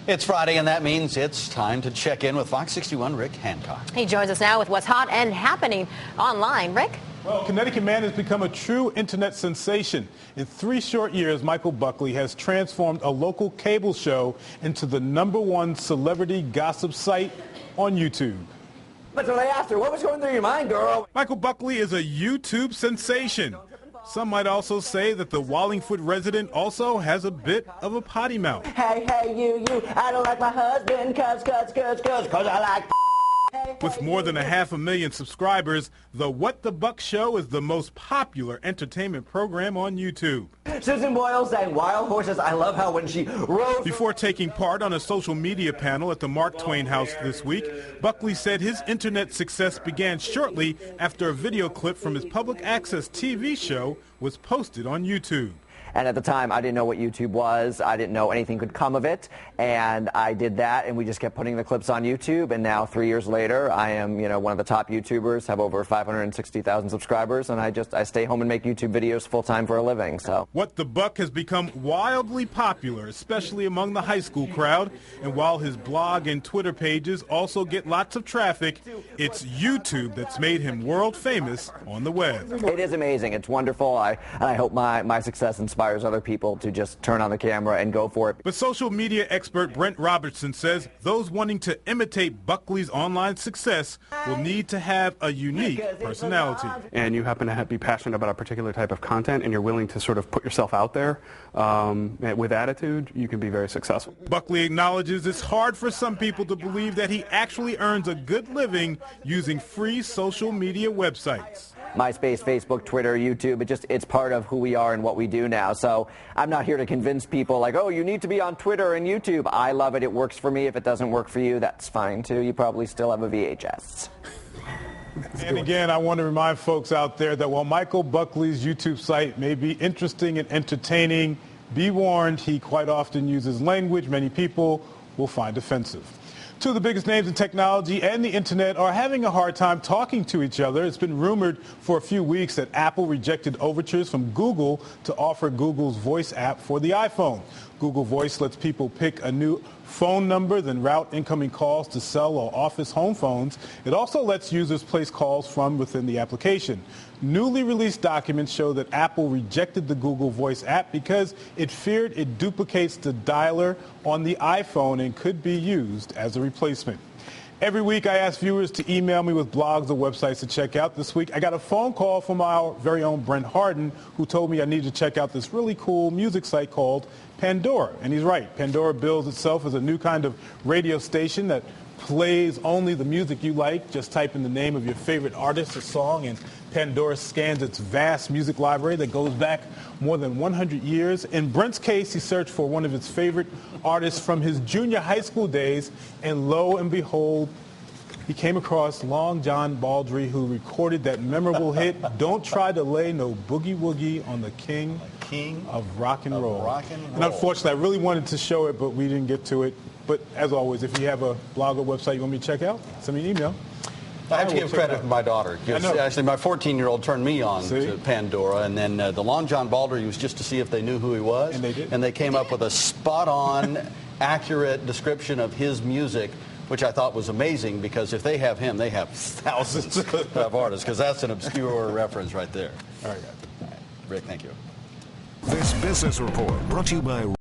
It's Friday, and that means it's time to check in with Fox 61 Rick Hancock. He joins us now with what's hot and happening online. Rick? Well, Connecticut man has become a true internet sensation. In 3 short years, Michael Buckley has transformed a local cable show into the #1 celebrity gossip site on YouTube. But the day after, what was going through your mind, girl? Michael Buckley is a YouTube sensation. Some might also say that the Wallingford resident also has a bit of a potty mouth. Hey, you, I don't like my husband, cause I like With more than 500,000 subscribers, the What the Buck Show is the most popular entertainment program on YouTube. Susan Boyle sang Wild Horses. I love how when she rode... Before taking part on a social media panel at the Mark Twain House this week, Buckley said his internet success began shortly after a video clip from his public access TV show was posted on YouTube. And at the time, I didn't know what YouTube was. I didn't know anything could come of it. And I did that, and we just kept putting the clips on YouTube. And now, 3 years later, I am, one of the top YouTubers, have over 560,000 subscribers, and I stay home and make YouTube videos full-time for a living. So What the Buck has become wildly popular, especially among the high school crowd. And while his blog and Twitter pages also get lots of traffic, it's YouTube that's made him world famous on the web. It is amazing. It's wonderful. And I hope my success inspires other people to just turn on the camera and go for it. But social media expert Brent Robertson says those wanting to imitate Buckley's online success will need to have a unique personality. And you happen to be passionate about a particular type of content and you're willing to sort of put yourself out there with attitude, you can be very successful. Buckley acknowledges it's hard for some people to believe that he actually earns a good living using free social media websites. MySpace, Facebook, Twitter, YouTube, it's part of who we are and what we do now. So I'm not here to convince people like, oh, you need to be on Twitter and YouTube. I love it. It works for me. If it doesn't work for you, that's fine too. You probably still have a VHS. And again, I want to remind folks out there that while Michael Buckley's YouTube site may be interesting and entertaining, be warned, he quite often uses language many people will find offensive. Two of the biggest names in technology and the internet are having a hard time talking to each other. It's been rumored for a few weeks that Apple rejected overtures from Google to offer Google's voice app for the iPhone. Google Voice lets people pick a new phone number, then route incoming calls to cell or office home phones. It also lets users place calls from within the application. Newly released documents show that Apple rejected the Google Voice app because it feared it duplicates the dialer on the iPhone and could be used as a replacement. Every week I ask viewers to email me with blogs or websites to check out. This week I got a phone call from our very own Brent Harden, who told me I needed to check out this really cool music site called Pandora. And he's right. Pandora bills itself as a new kind of radio station that plays only the music you like. Just type in the name of your favorite artist or song, and Pandora scans its vast music library that goes back more than 100 years. In Brent's case, he searched for one of his favorite artists from his junior high school days, and lo and behold, he came across Long John Baldry, who recorded that memorable hit, Don't Try to Lay No Boogie Woogie on the King of Rock and Roll. And unfortunately, I really wanted to show it, but we didn't get to it. But as always, if you have a blog or website you want me to check out, send me an email. I have to give credit to my daughter. Actually, my 14-year-old turned me on to Pandora, and then the Long John Baldry was just to see if they knew who he was. And they did. And they came up with a spot-on, accurate description of his music, which I thought was amazing, because if they have him, they have thousands of artists, because that's an obscure reference right there. All right, guys. Rick, thank you. This business report brought to you by